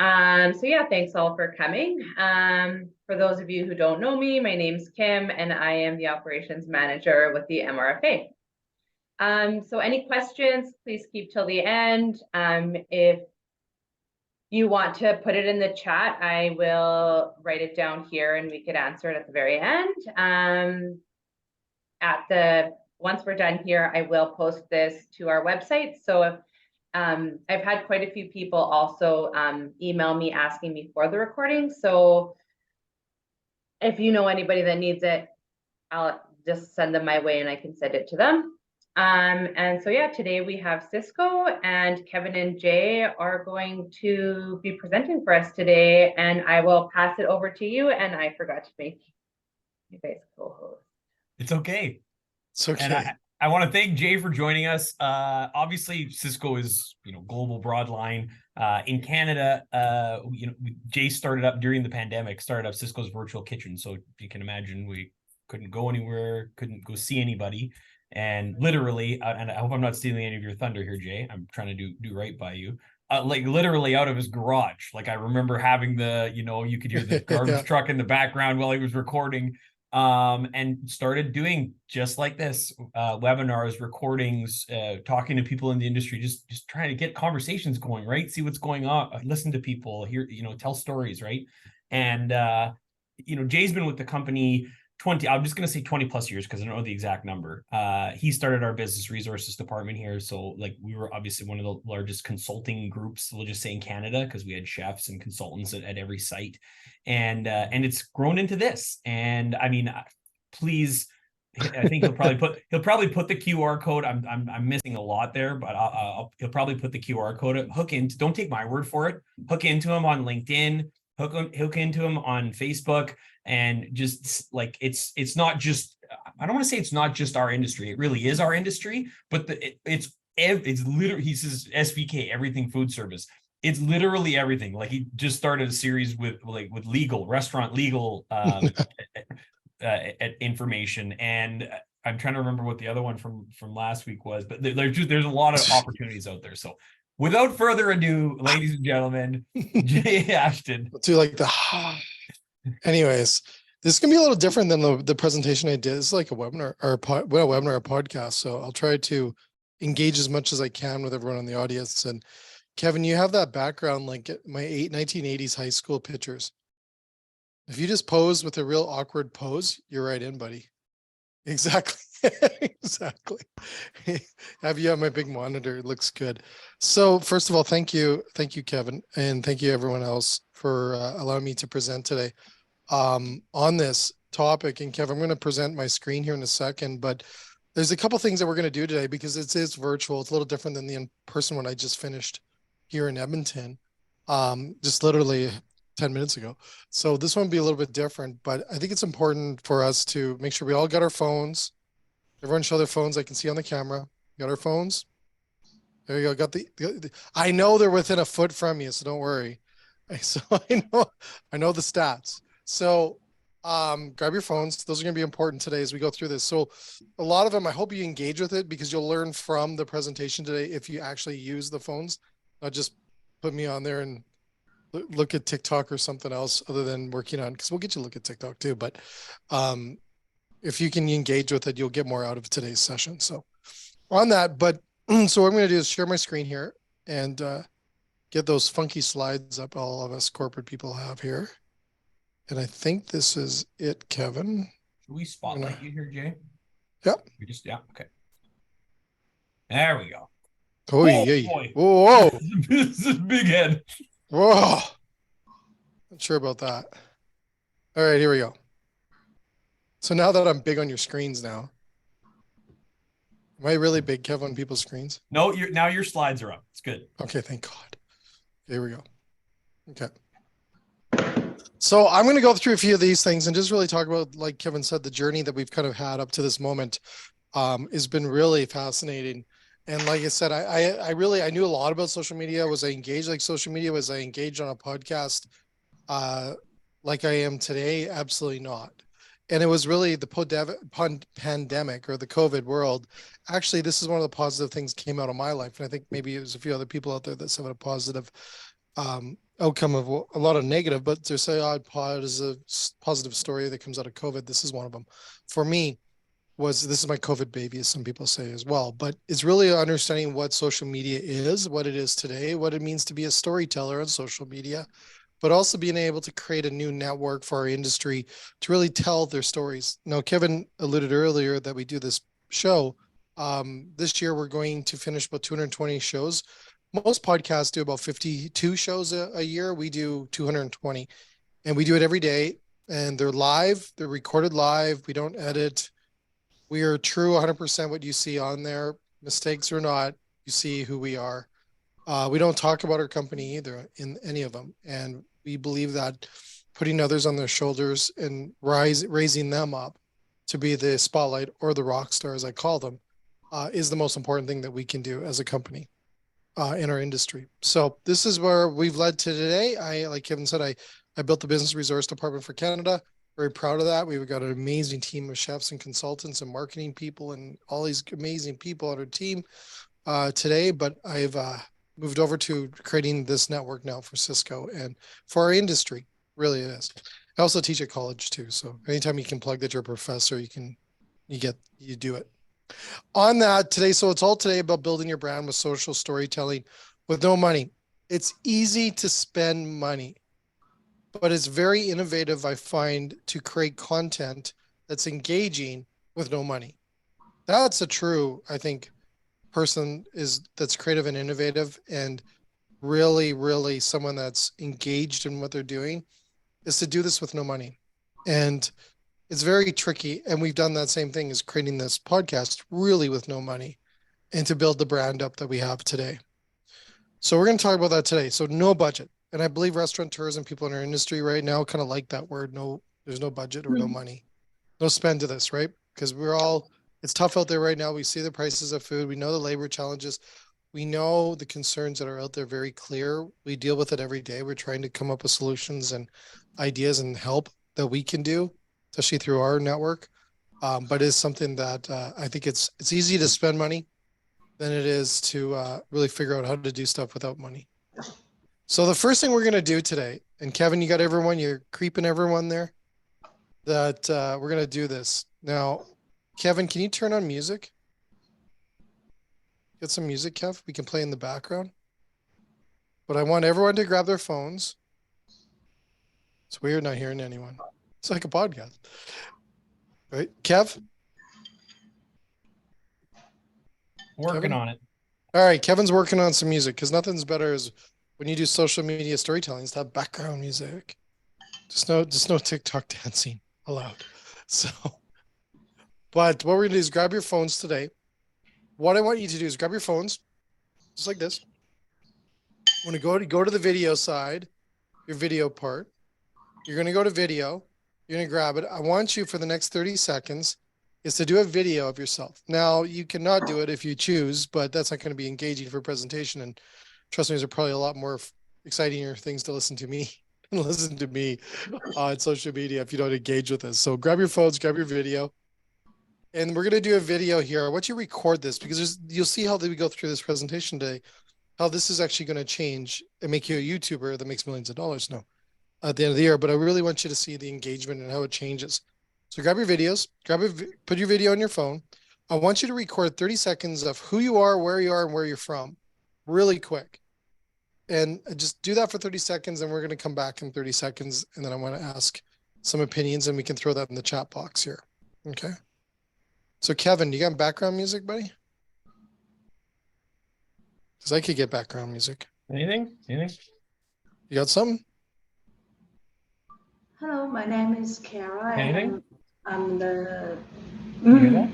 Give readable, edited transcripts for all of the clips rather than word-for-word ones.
So yeah, thanks all for coming. For those of you who don't know me, my name's Kim and I am the operations manager with the MRFA. So any questions, please keep till the end. If you want to put it in the chat, I will write it down here and we could answer it at the very end. Once we're done here, I will post this to our website. So if I've had quite a few people also email me asking me for the recording. So if you know anybody that needs it, I'll just send them my way and I can send it to them. And so yeah, today we have Sysco and Kevin and Jay are going to be presenting for us today, and I will pass it over to you. And I forgot to make you guys co-host. It's okay. It's okay. And I want to thank Jay for joining us. Obviously, Sysco is, global broadline. In Canada, Jay started up during the pandemic, started up Sysco's virtual kitchen. So you can imagine we couldn't go anywhere, couldn't go see anybody. And literally, and I hope I'm not stealing any of your thunder here, Jay. I'm trying to do right by you. Like literally out of his garage. Like I remember having you could hear the garbage truck in the background while he was recording. And started doing just like this, webinars, recordings, talking to people in the industry, just trying to get conversations going, right? See what's going on, listen to people, hear, tell stories, right? And Jay's been with the company I'm just going to say 20 plus years because I don't know the exact number. He started our business resources department here. So like we were obviously one of the largest consulting groups, we'll just say in Canada, because we had chefs and consultants at every site. And it's grown into this. And I mean, please, I think he'll probably put the QR code. I'm missing a lot there, but he'll probably put the QR code, hook into, don't take my word for it, hook into him on LinkedIn, hook into him on Facebook. And just like it's not just, I don't want to say it's not just our industry, it really is our industry, but it's literally, he says SVK, everything food service, it's literally everything. Like he just started a series with legal restaurant legal information, and I'm trying to remember what the other one from last week was, but there's a lot of opportunities out there. So without further ado, ladies and gentlemen, Jay Ashton. Let's do like the anyways, this is gonna be a little different than the presentation I did. It's like a webinar or a podcast. So I'll try to engage as much as I can with everyone in the audience. And Kevin, you have that background like my 1980s high school pictures. If you just pose with a real awkward pose, you're right in, buddy. Exactly. Exactly. Have you on my big monitor? It looks good. So first of all, thank you, Kevin, and thank you everyone else for allowing me to present today on this topic. And Kevin, I'm going to present my screen here in a second, but there's a couple things that we're going to do today because it is virtual. It's a little different than the in-person one I just finished here in Edmonton, just literally 10 minutes ago. So this one will be a little bit different, but I think it's important for us to make sure we all got our phones. Everyone show their phones. I can see on the camera. Got our phones. There you go. Got I know they're within a foot from you, so don't worry. So I know the stats. So grab your phones. Those are going to be important today as we go through this. So a lot of them, I hope you engage with it because you'll learn from the presentation today if you actually use the phones, not just put me on there and look at TikTok or something else other than working on, because we'll get you to look at TikTok too. But if you can engage with it, you'll get more out of today's session. So on that, but so what I'm going to do is share my screen here and get those funky slides up all of us corporate people have here. And I think this is it, Kevin. Should we spotlight you here, Jay? Yep. Yeah, okay. There we go. Oh, yeah. Boy. Whoa. This is big head. Whoa. Not sure about that. All right, here we go. So now that I'm big on your screens now, am I really big, Kev, on people's screens? No, now your slides are up. It's good. Okay, thank God. Here we go. Okay. So I'm going to go through a few of these things and just really talk about, like Kevin said, the journey that we've kind of had up to this moment has been really fascinating. And like I said, I knew a lot about social media. Was I engaged like social media? Was I engaged on a podcast like I am today? Absolutely not. And it was really the pandemic or the COVID world. Actually, this is one of the positive things came out of my life. And I think maybe there's a few other people out there that have a positive outcome of a lot of negative, but there's a odd positive story that comes out of COVID. This is one of them. For me, this is my COVID baby, as some people say as well, but it's really understanding what social media is, what it is today, what it means to be a storyteller on social media, but also being able to create a new network for our industry to really tell their stories. Now, Kevin alluded earlier that we do this show. This year, we're going to finish about 220 shows. Most podcasts do about 52 shows a year. We do 220, and we do it every day, and they're live. They're recorded live. We don't edit. We are true 100% what you see on there, mistakes or not, you see who we are. We don't talk about our company either in any of them. And we believe that putting others on their shoulders and raising them up to be the spotlight or the rock star, as I call them, is the most important thing that we can do as a company in our industry. So this is where we've led to today. Like Kevin said, I built the business resource department for Canada. Very proud of that. We've got an amazing team of chefs and consultants and marketing people and all these amazing people on our team today. But I've moved over to creating this network now for Sysco and for our industry. Really, it is. I also teach at college too. So anytime you can plug that you're a professor, you do it. On that today, so it's all today about building your brand with social storytelling with no money. It's easy to spend money, but it's very innovative, I find, to create content that's engaging with no money. That's a true, I think, person that's creative and innovative and really, really someone that's engaged in what they're doing, is to do this with no money. And it's very tricky. And we've done that same thing as creating this podcast really with no money and to build the brand up that we have today. So we're going to talk about that today. So no budget. And I believe restaurateurs and people in our industry right now kind of like that word. No, there's no budget or no money, no spend to this, right? Because it's tough out there right now. We see the prices of food. We know the labor challenges. We know the concerns that are out there very clear. We deal with it every day. We're trying to come up with solutions and ideas and help that we can do, especially through our network. But it's something that I think it's easy to spend money than it is to really figure out how to do stuff without money. So the first thing we're going to do today, and Kevin, you got everyone, you're creeping everyone there, that we're going to do this. Now, Kevin, can you turn on music? Get some music, Kev. We can play in the background. But I want everyone to grab their phones. It's weird not hearing anyone. It's like a podcast. Right? Kev? Working Kevin? on it. All right, Kevin's working on some music because nothing's better as when you do social media storytelling is to have background music. Just no TikTok dancing allowed. So, but what we're gonna do is grab your phones today. What I want you to do is grab your phones, just like this. When you go to the video side, your video part, you're gonna go to video, you're gonna grab it. I want you for the next 30 seconds is to do a video of yourself. Now you cannot do it if you choose, but that's not going to be engaging for a presentation. And trust me, there's probably a lot more exciting things to listen to me and listen to me on social media if you don't engage with us. So grab your phones, grab your video. And we're going to do a video here. I want you to record this because you'll see how we go through this presentation today, how this is actually going to change and make you a YouTuber that makes millions of dollars now at the end of the year. But I really want you to see the engagement and how it changes. So grab your videos, put your video on your phone. I want you to record 30 seconds of who you are, and where you're from really quick. And just do that for 30 seconds. And we're going to come back in 30 seconds. And then I want to ask some opinions and we can throw that in the chat box here. Okay. So Kevin, you got background music, buddy? Because I could get background music. Anything? You got something? Hello, my name is Kara. Anything? I'm the. You hear that?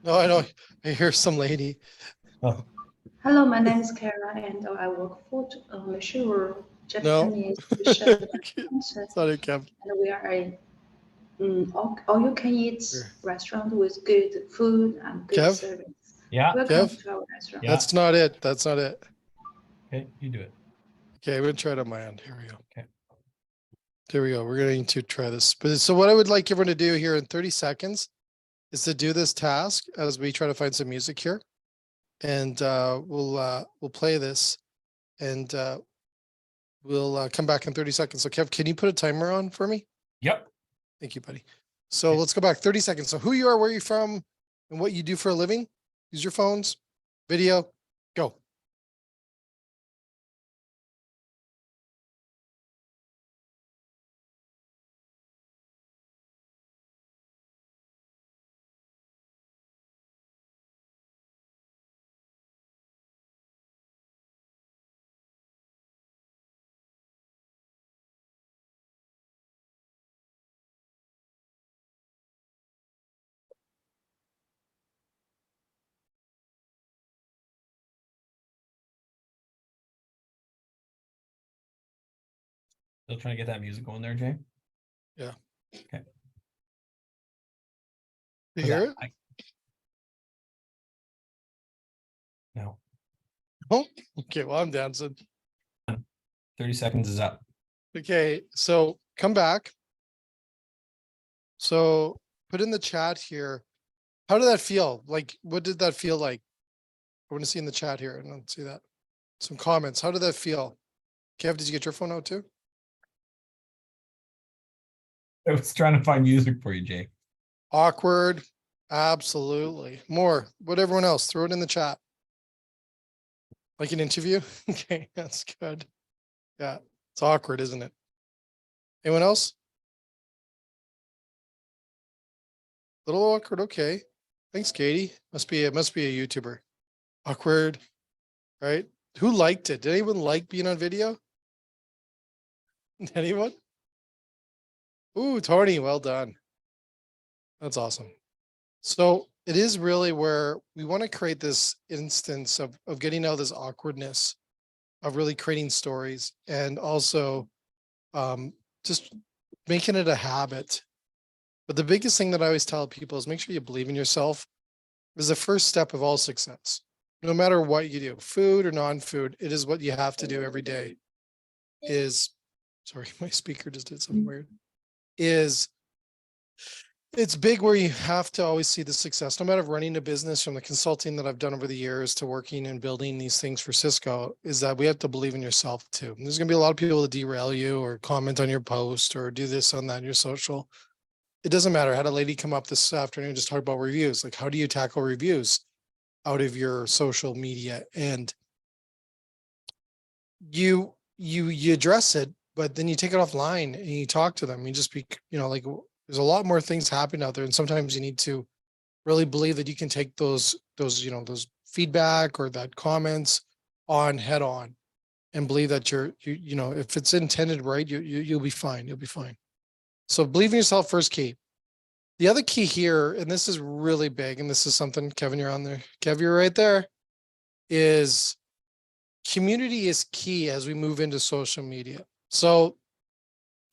No, I don't. I hear some lady. Oh, Hello, my name is Kara, and I work for Sure Japanese chef It's not it, Kevin. and we are a all-you-can-eat restaurant with good food and good Kev? service. yeah. Welcome Kev? to our restaurant. Yeah. That's not it. That's not it. Okay, you do it. Okay, I'm gonna try it on my end. Here we go. Okay. There we go. We're going to try this. But so what I would like everyone to do here in 30 seconds is to do this task as we try to find some music here. and we'll play this, and we'll come back in 30 seconds. So Kev, can you put a timer on for me? Yep. Thank you, buddy. So Okay. let's go back 30 seconds. So who you are, where you're from, and what you do for a living. Use your phones, video, go. Still trying to get that music going there, Jay. Yeah. Okay. You hear it? No. Oh, okay. Well, I'm dancing. 30 seconds is up. Okay, so come back. So put in the chat here. How did that feel? Like, what did that feel like? I want to see in the chat here, and let's see that. Some comments. How did that feel? Kev, did you get your phone out too? I was trying to find music for you, Jay. Awkward. Absolutely. More. What everyone else? Throw it in the chat. Like an interview? Okay, that's good. Yeah, it's awkward, isn't it? Anyone else? Little awkward. Okay. Thanks, Katie. Must be a YouTuber. Awkward, right? Who liked it? Did anyone like being on video? Anyone? Ooh, Tony, well done. That's awesome. So it is really where we want to create this instance of getting out of this awkwardness, of really creating stories, and also just making it a habit. But the biggest thing that I always tell people is make sure you believe in yourself is the first step of all success. No matter what you do, food or non-food, it is what you have to do every day. Sorry, my speaker just did something weird. It's big where you have to always see the success, no matter running a business, from the consulting that I've done over the years to working and building these things for Sysco, is that we have to believe in yourself too. There's going to be a lot of people that derail you or comment on your post or do this on that on your social. It doesn't matter. I had a lady come up this afternoon just talk about reviews. Like, how do you tackle reviews out of your social media? And you address it, but then you take it offline and you talk to them. You just be, like, there's a lot more things happening out there. And sometimes you need to really believe that you can take those feedback or that comments on head on and believe that if it's intended right, you'll be fine. You'll be fine. So believe in yourself, first key. The other key here, and this is really big, and this is something, Kevin, you're on there. Kev, you're right there, is community is key as we move into social media. So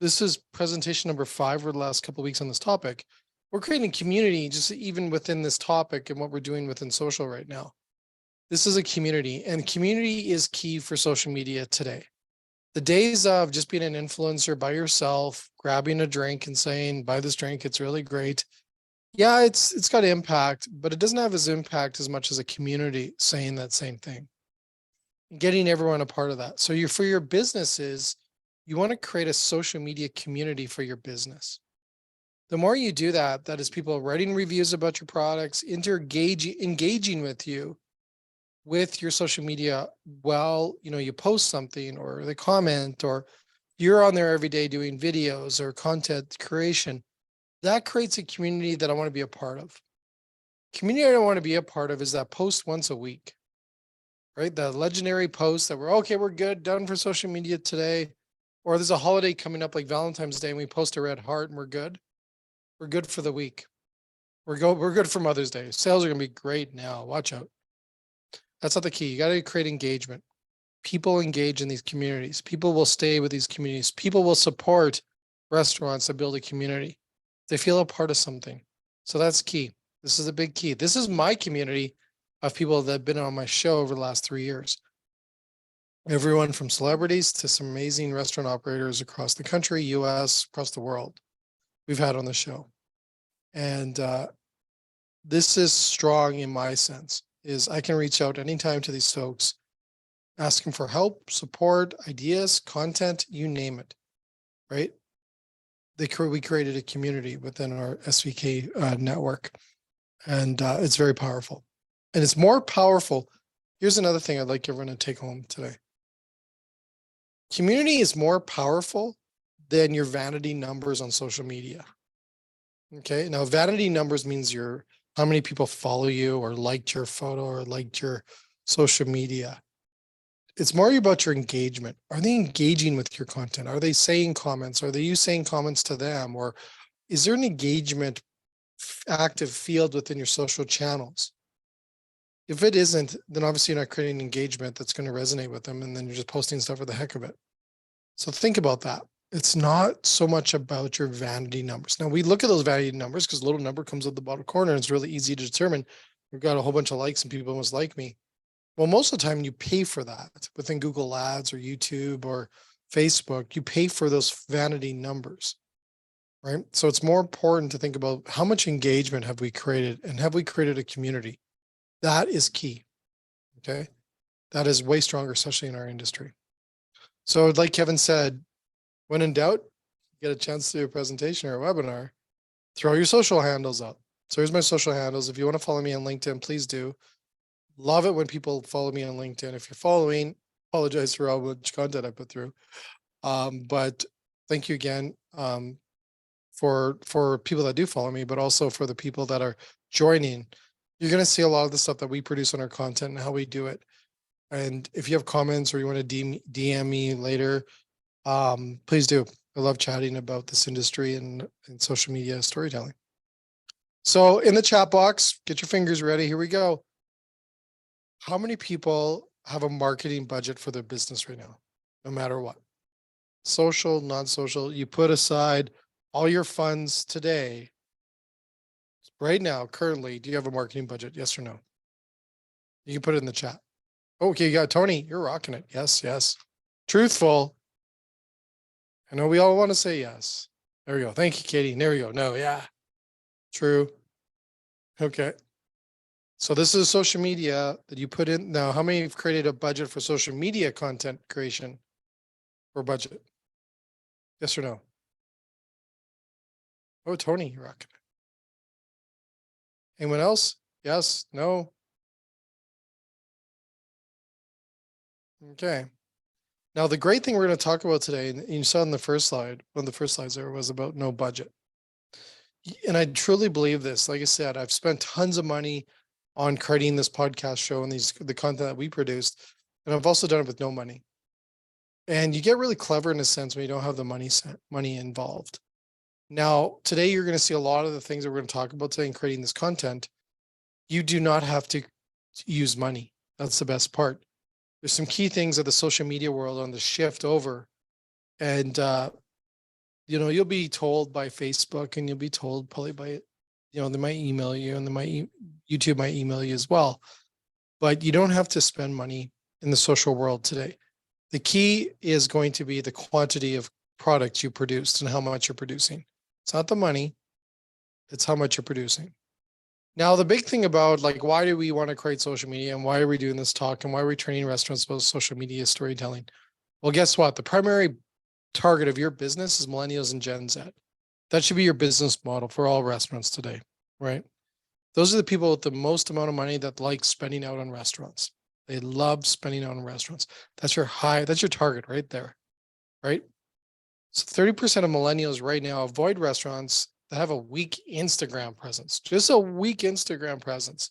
this is presentation number 5 over the last couple of weeks on this topic. We're creating community just even within this topic and what we're doing within social right now. This is a community, and community is key for social media today. The days of just being an influencer by yourself, grabbing a drink and saying, buy this drink, it's really great. Yeah, it's got impact, but it doesn't have as impact as much as a community saying that same thing. Getting everyone a part of that. So for your businesses, you want to create a social media community for your business. The more you do that is people writing reviews about your products, engaging with you with your social media while you post something or they comment or you're on there every day doing videos or content creation. That creates a community that I want to be a part of. Community I don't want to be a part of is that post once a week, right? The legendary post that we're good, done for social media today. Or there's a holiday coming up like Valentine's Day and we post a red heart and we're good. We're good for the week. We're good for Mother's Day. Sales are going to be great now. Watch out. That's not the key. You got to create engagement. People engage in these communities. People will stay with these communities. People will support restaurants that build a community. They feel a part of something. So that's key. This is a big key. This is my community of people that have been on my show over the last 3 years. Everyone from celebrities to some amazing restaurant operators across the country, US, across the world, we've had on the show. And this is strong in my sense. is I can reach out anytime to these folks, asking for help, support, ideas, content, you name it, right? We created a community within our SVK network, and it's very powerful. And it's more powerful. Here's another thing I'd like everyone to take home today. Community is more powerful than your vanity numbers on social media. Okay, now vanity numbers means how many people follow you or liked your photo or liked your social media. It's more about your engagement. Are they engaging with your content? Are they saying comments? Are you saying comments to them? Or is there an engagement active field within your social channels? If it isn't, then obviously you're not creating engagement that's going to resonate with them, and then you're just posting stuff for the heck of it. So think about that. It's not so much about your vanity numbers. Now we look at those vanity numbers because a little number comes at the bottom corner, and it's really easy to determine. We've got a whole bunch of likes and people must like me. Well, most of the time you pay for that within Google Ads or YouTube or Facebook. You pay for those vanity numbers, right? So it's more important to think about how much engagement have we created, and have we created a community? That is key. Okay. That is way stronger, especially in our industry. So like Kevin said, when in doubt, get a chance to do a presentation or a webinar, throw your social handles up. So here's my social handles. If you want to follow me on LinkedIn, please do. Love it when people follow me on LinkedIn. If you're following, apologize for how much content I put through. But thank you again for people that do follow me, but also for the people that are joining. You're going to see a lot of the stuff that we produce on our content and how we do it. And if you have comments or you want to DM me later, please do. I love chatting about this industry and social media storytelling. So in the chat box, get your fingers ready. Here we go. How many people have a marketing budget for their business right now, no matter what? Social, non-social, you put aside all your funds today. Right now, currently, do you have a marketing budget? Yes or no? You can put it in the chat. Okay, you got Tony. You're rocking it. Yes, yes. Truthful. I know we all want to say yes. There we go. Thank you, Katie. There we go. No, yeah. True. Okay. So this is social media that you put in. Now, how many have created a budget for social media content creation or budget? Yes or no? Oh, Tony, you're rocking it. Anyone else? Yes, no? Okay. Now, the great thing we're going to talk about today, and you saw in the first slide, one of the first slides there was about no budget. And I truly believe this. Like I said, I've spent tons of money on creating this podcast show and the content that we produced. And I've also done it with no money. And you get really clever in a sense when you don't have the money involved. Now, today, you're going to see a lot of the things that we're going to talk about today in creating this content. You do not have to use money. That's the best part. There's some key things of the social media world on the shift over. And, you'll be told by Facebook, and you'll be told probably by, they might email you, and YouTube might email you as well. But you don't have to spend money in the social world today. The key is going to be the quantity of products you produced and how much you're producing. It's not the money, it's how much you're producing. Now, the big thing about why do we want to create social media, and why are we doing this talk, and why are we training restaurants about social media storytelling? Well, guess what? The primary target of your business is millennials and Gen Z. That should be your business model for all restaurants today, right? Those are the people with the most amount of money that like spending out on restaurants. They love spending out on restaurants. That's your target right there, right? So 30% of millennials right now avoid restaurants that have a weak Instagram presence, just a weak Instagram presence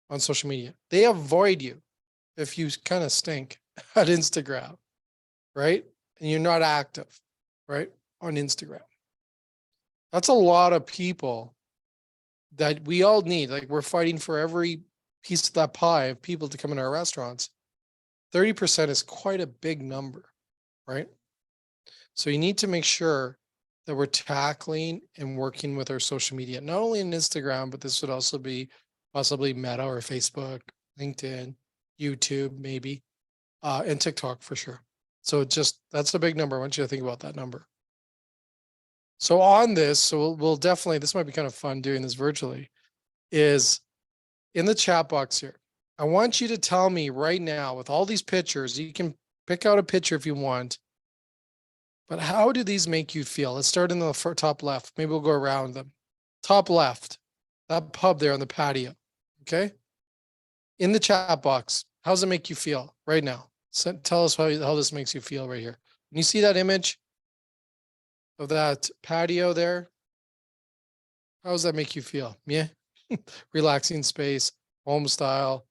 on social media. They avoid you if you kind of stink at Instagram, right? And you're not active, right? On Instagram. That's a lot of people that we all need. We're fighting for every piece of that pie of people to come in our restaurants. 30% is quite a big number, right? So you need to make sure that we're tackling and working with our social media, not only on Instagram, but this would also be possibly Meta or Facebook, LinkedIn, YouTube, maybe, and TikTok for sure. So that's a big number. I want you to think about that number. So on this, we'll definitely, this might be kind of fun doing this virtually, is in the chat box here, I want you to tell me right now with all these pictures, you can pick out a picture if you want, but how do these make you feel? Let's start in the top left. Maybe we'll go around them. Top left, that pub there on the patio. Okay. In the chat box, how does it make you feel right now? So tell us how this makes you feel right here. Can you see that image of that patio there? How does that make you feel? Yeah. Relaxing space, home style.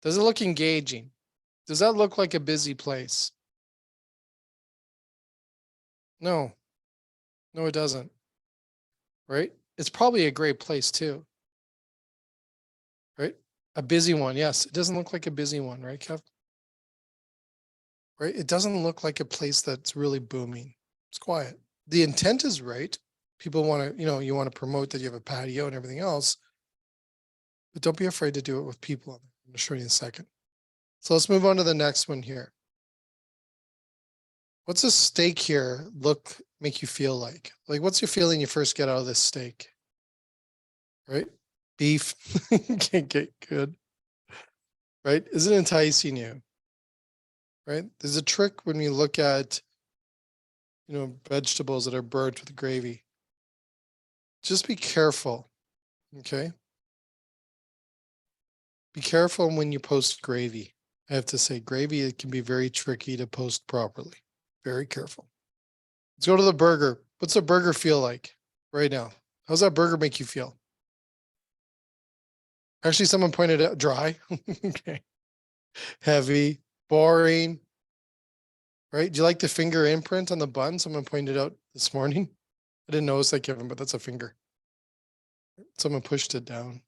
Does it look engaging? Does that look like a busy place? No, no, it doesn't. Right? It's probably a great place too. Right? A busy one. Yes. It doesn't look like a busy one, right, Kev? Right? It doesn't look like a place that's really booming. It's quiet. The intent is right. People want to, you want to promote that you have a patio and everything else, but don't be afraid to do it with people. I'm going to show you in a second. So let's move on to the next one here. What's a steak here make you feel like? Like, what's your feeling you first get out of this steak? Right? Beef. Can't get good. Right? Is it enticing you? Right? There's a trick when you look at, vegetables that are burnt with gravy. Just be careful. Okay? Be careful when you post gravy. I have to say, gravy, it can be very tricky to post properly. Very careful. Let's go to the burger. What's the burger feel like right now? How's that burger make you feel? Actually, someone pointed out dry. Okay. Heavy, boring. Right? Do you like the finger imprint on the bun? Someone pointed out this morning. I didn't notice that, Kevin, but that's a finger. Someone pushed it down.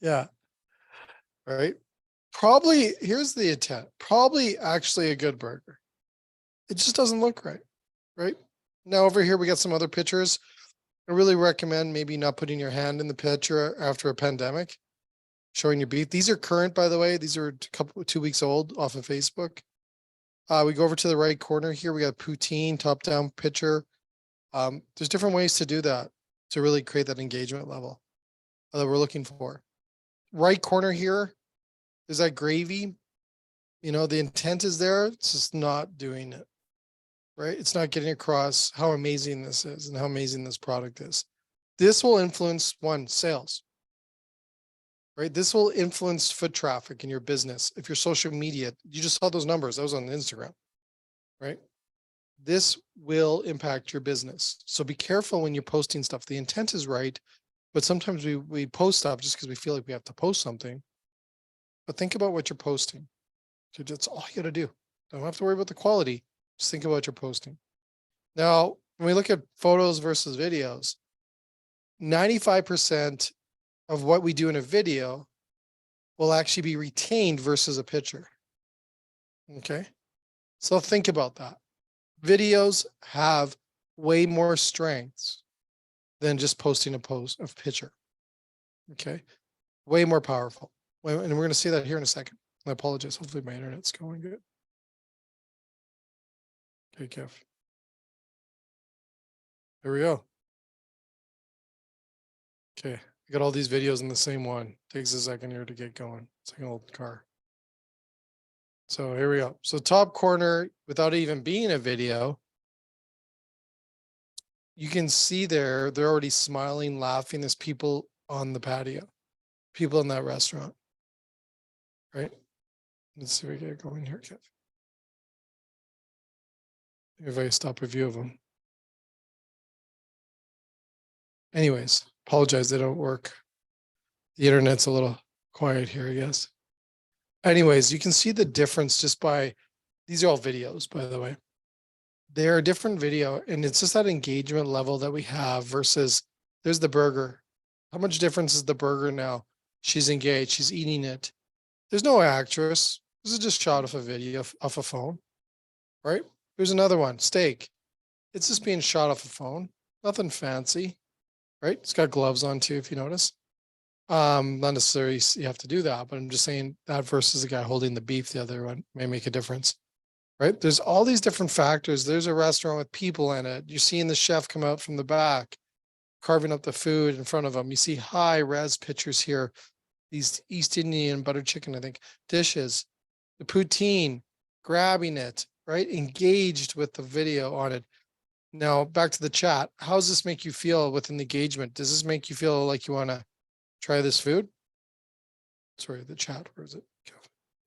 Yeah. All right. Probably, here's the intent. Probably actually a good burger. It just doesn't look right. Right? Now over here, we got some other pictures. I really recommend maybe not putting your hand in the picture after a pandemic, showing your beef. These are current, by the way. These are 2 weeks old off of Facebook. We go over to the right corner here. We got poutine, top-down picture. There's different ways to do that to really create that engagement level that we're looking for. Right corner here is that gravy. The intent is there. It's just not doing it. Right? It's not getting across how amazing this is and how amazing this product is. This will influence sales. Right? This will influence foot traffic in your business. If your social media, you just saw those numbers, that was on Instagram, right? This will impact your business. So be careful when you're posting stuff. The intent is right, but sometimes we post stuff just because we feel like we have to post something. But think about what you're posting. So that's all you got to do. Don't have to worry about the quality. Just think about what you're posting. Now, when we look at photos versus videos, 95% of what we do in a video will actually be retained versus a picture. Okay. So think about that. Videos have way more strengths than just posting a picture. Okay. Way more powerful. And we're going to see that here in a second. I apologize. Hopefully my internet's going good. Okay, Kev. There we go. Okay. I got all these videos in the same one. Takes a second here to get going. It's like an old car. So here we go. So top corner, without even being a video, you can see they're already smiling, laughing. There's people on the patio, people in that restaurant, right? Let's see if we get going here, Kev. If I stop a view of them. Anyways, apologize, they don't work. The internet's a little quiet here, I guess. Anyways, you can see the difference just by, these are all videos, by the way. They're a different video, and it's just that engagement level that we have versus, there's the burger. How much difference is the burger now? She's engaged, she's eating it. There's no actress. This is just shot off a video, off a phone, right? Here's another one, steak. It's just being shot off a phone. Nothing fancy, right? It's got gloves on too, if you notice. Not necessarily you have to do that, but I'm just saying that versus the guy holding the beef, the other one may make a difference, right? There's all these different factors. There's a restaurant with people in it. You're seeing the chef come out from the back. carving up the food in front of them. You see high res pictures here, these East Indian butter chicken, I think, dishes, the poutine, grabbing it, right? Engaged with the video on it. Now back to the chat. How does this make you feel with an engagement? Does this make you feel like you want to try this food? Sorry, the chat, where is it?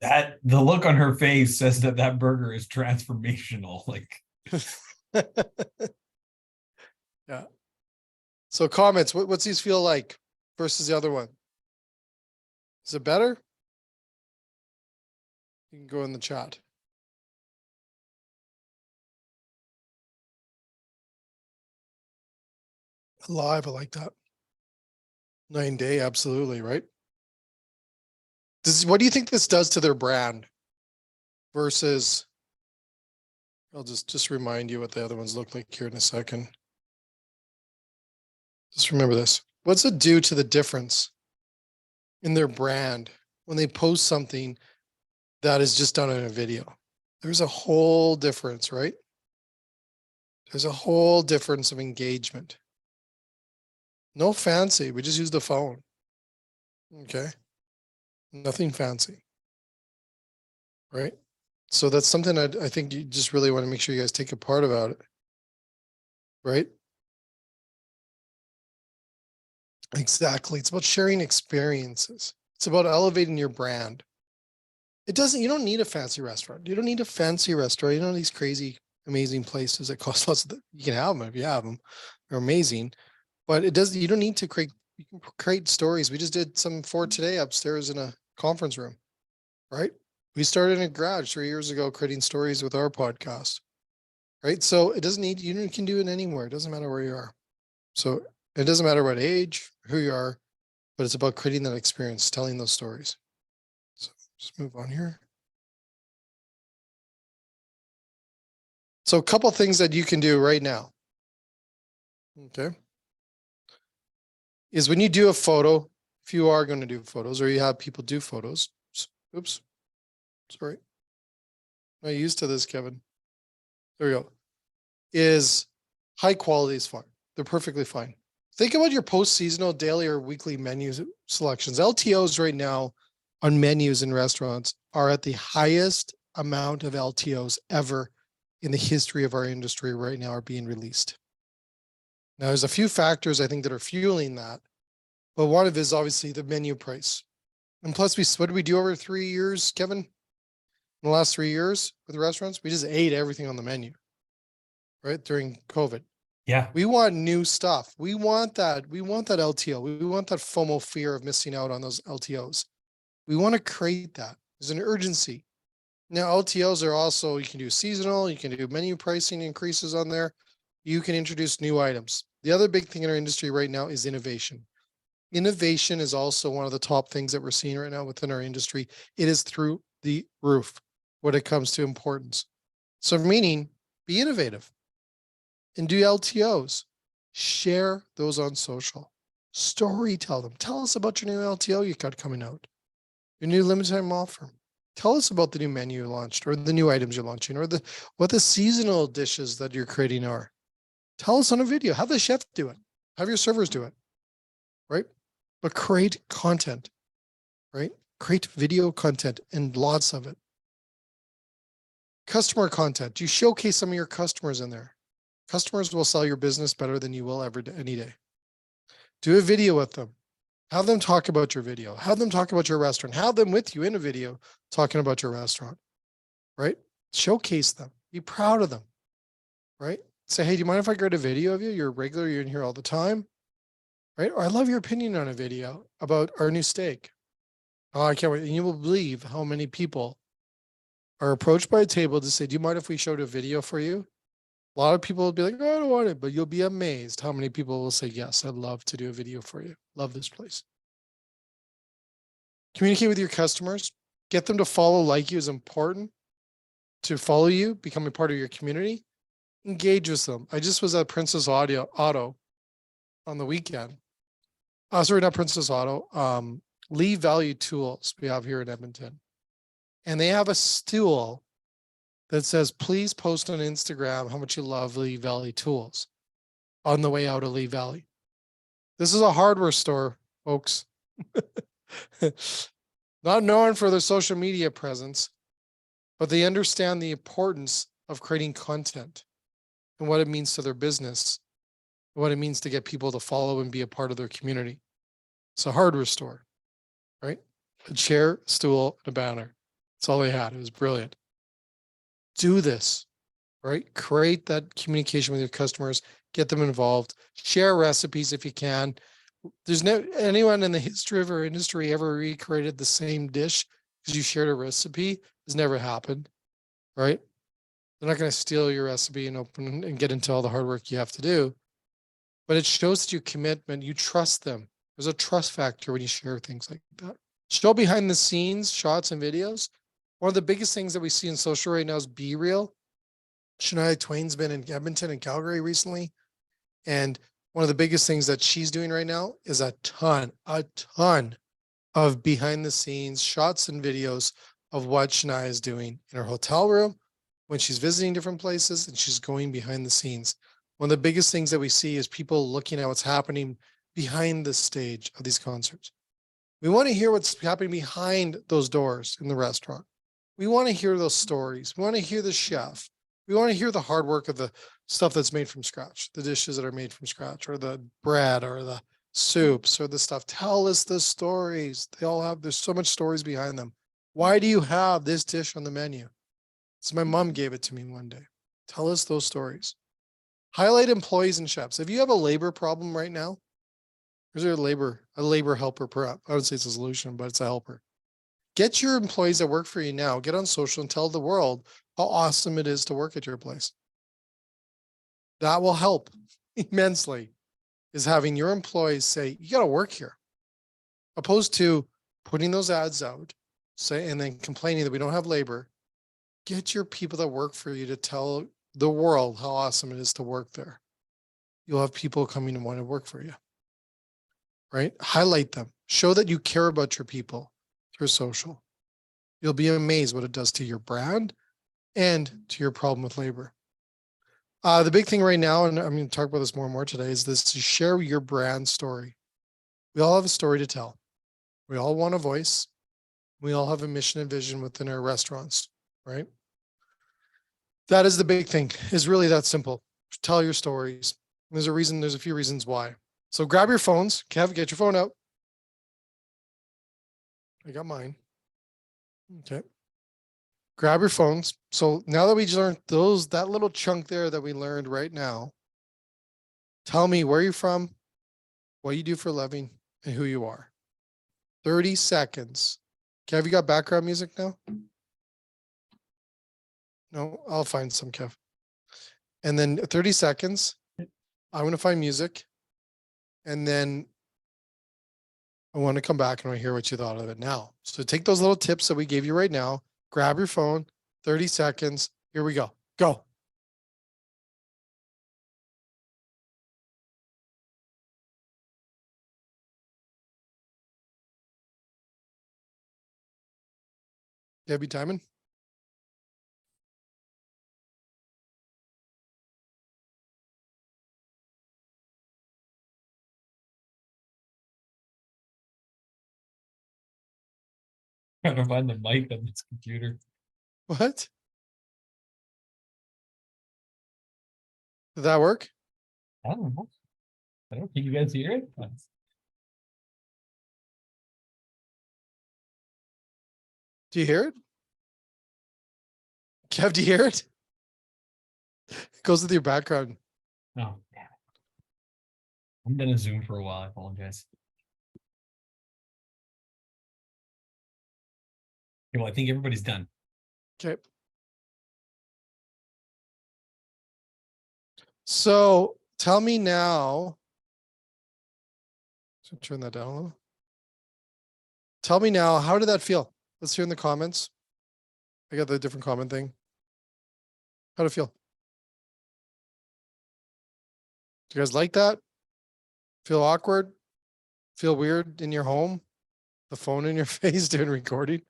That the look on her face says that that burger is transformational. Like, yeah. So comments, what's these feel like versus the other one? Is it better? You can go in the chat. Live, I like that. 9-day, absolutely, right? What do you think this does to their brand versus, I'll just remind you what the other ones look like here in a second. Just remember this. What's it do to the difference in their brand when they post something that is just done in a video? There's a whole difference, right? There's a whole difference of engagement. No fancy. We just use the phone. Okay. Nothing fancy. Right. So that's something I think you just really want to make sure you guys take a part about it. Right. Exactly. It's about sharing experiences. It's about elevating your brand. You don't need a fancy restaurant. You don't need a fancy restaurant. You know, these crazy, amazing places that cost lots of, you can have them if you have them. They're amazing. But you don't need to you can create stories. We just did some for today upstairs in a conference room, right? We started in a garage 3 years ago, creating stories with our podcast, right? So it doesn't need, you can do it anywhere. It doesn't matter where you are. So it doesn't matter what age, who you are, but it's about creating that experience, telling those stories. So just move on here. So a couple things that you can do right now. Okay. Is when you do a photo, if you are going to do photos or you have people do photos, oops, sorry. I'm not used to this, Kevin. There we go. Is high quality is fine. They're perfectly fine. Think about your post-seasonal daily or weekly menu selections. LTOs right now on menus in restaurants are at the highest amount of LTOs ever in the history of our industry right now are being released. Now, there's a few factors I think that are fueling that, but one of it is obviously the menu price. And plus, what did we do over 3 years, Kevin? In the last 3 years with the restaurants, we just ate everything on the menu, right? During COVID. yeah, We want new stuff. We want that. We want that LTO. We want that FOMO fear of missing out on those LTOs. We want to create that. There's an urgency. Now, LTOs are also, you can do seasonal, you can do menu pricing increases on there. You can introduce new items. The other big thing in our industry right now is innovation. Innovation is also one of the top things that we're seeing right now within our industry. It is through the roof when it comes to importance. So meaning, be innovative and do LTOs. Share those on social. Story tell them. Tell us about your new LTO you got coming out. Your new limited time offer. Tell us about the new menu you launched or the new items you're launching or what the seasonal dishes that you're creating are. Tell us on a video. Have the chef do it. Have your servers do it. Right? But create content. Right? Create video content and lots of it. Customer content. You showcase some of your customers in there. Customers will sell your business better than you will ever any day. Do a video with them. Have them talk about your video. Have them talk about your restaurant. Have them with you in a video talking about your restaurant. Right? Showcase them. Be proud of them. Right? Say, hey, do you mind if I create a video of you? You're a regular, you're in here all the time. Right? Or I love your opinion on a video about our new steak. Oh, I can't wait. And you will believe how many people are approached by a table to say, do you mind if we showed a video for you? A lot of people will be like, oh, I don't want it, but you'll be amazed how many people will say, yes, I'd love to do a video for you. Love this place. Communicate with your customers. Get them to follow, like you is important. To follow you, become a part of your community. Engage with them. I just was at Princess Auto on the weekend. Sorry, not Princess Auto. Lee Value Tools we have here in Edmonton. And they have a stool that says, please post on Instagram how much you love Lee Valley Tools on the way out of Lee Valley. This is a hardware store, folks. Not known for their social media presence, but they understand the importance of creating content and what it means to their business, what it means to get people to follow and be a part of their community. It's a hardware store, right? A chair, a stool, and a banner. That's all they had. It was brilliant. Do this, right? Create that communication with your customers, get them involved, share recipes if you can. There's no anyone in the history of our industry ever recreated the same dish because you shared a recipe. It's never happened, right? They're not going to steal your recipe and open and get into all the hard work you have to do. But it shows that your commitment, you trust them. There's a trust factor when you share things like that. Show behind the scenes shots and videos. One of the biggest things that we see in social right now is Be Real. Shania Twain's been in Edmonton and Calgary recently. And one of the biggest things that she's doing right now is a ton of behind the scenes shots and videos of what Shania is doing in her hotel room when she's visiting different places and she's going behind the scenes. One of the biggest things that we see is people looking at what's happening behind the stage of these concerts. We want to hear what's happening behind those doors in the restaurant. We want to hear those stories. We want to hear the chef. We want to hear the hard work of the stuff that's made from scratch, the dishes that are made from scratch, or the bread, or the soups, or the stuff. Tell us the stories. They all have, there's so much stories behind them. Why do you have this dish on the menu? So my mom gave it to me one day. Tell us those stories. Highlight employees and chefs. If you have a labor problem right now, there's a labor helper perhaps. I would say it's a solution, but it's a helper. Get your employees that work for you now, get on social and tell the world how awesome it is to work at your place. That will help immensely, is having your employees say, you got to work here, opposed to putting those ads out, say, and then complaining that we don't have labor. Get your people that work for you to tell the world how awesome it is to work there. You'll have people coming and want to work for you, right? Highlight them. Show that you care about your people through social. You'll be amazed what it does to your brand and to your problem with labor. The big thing right now, and I'm going to talk about this more and more today, is this: to share your brand story. We all have a story to tell. We all want a voice. We all have a mission and vision within our restaurants, right? That is the big thing, is really that simple. Tell your stories. There's a few reasons why. So grab your phones. Kev, get your phone out. I got mine. Okay. Grab your phones. So now that we learned that little chunk there that we learned right now, tell me where you're from, what you do for a living, and who you are. 30 seconds. Kev, you got background music now? No, I'll find some, Kev. And then 30 seconds. I'm going to find music. And then I want to come back and I hear what you thought of it now. So take those little tips that we gave you right now. Grab your phone, 30 seconds. Here we go. Go. Debbie timing? Trying to find the mic on this computer. What? Did that work? I don't know. I don't think you guys hear it. Do you hear it? Kev, do you hear it? It goes with your background. Oh, damn it. I'm gonna Zoom for a while. I apologize. Okay, well, I think everybody's done. Okay. So tell me now. So turn that down a little. Tell me now, how did that feel? Let's hear in the comments. I got the different comment thing. How'd it feel? Do you guys like that? Feel awkward? Feel weird in your home? The phone in your face doing recording?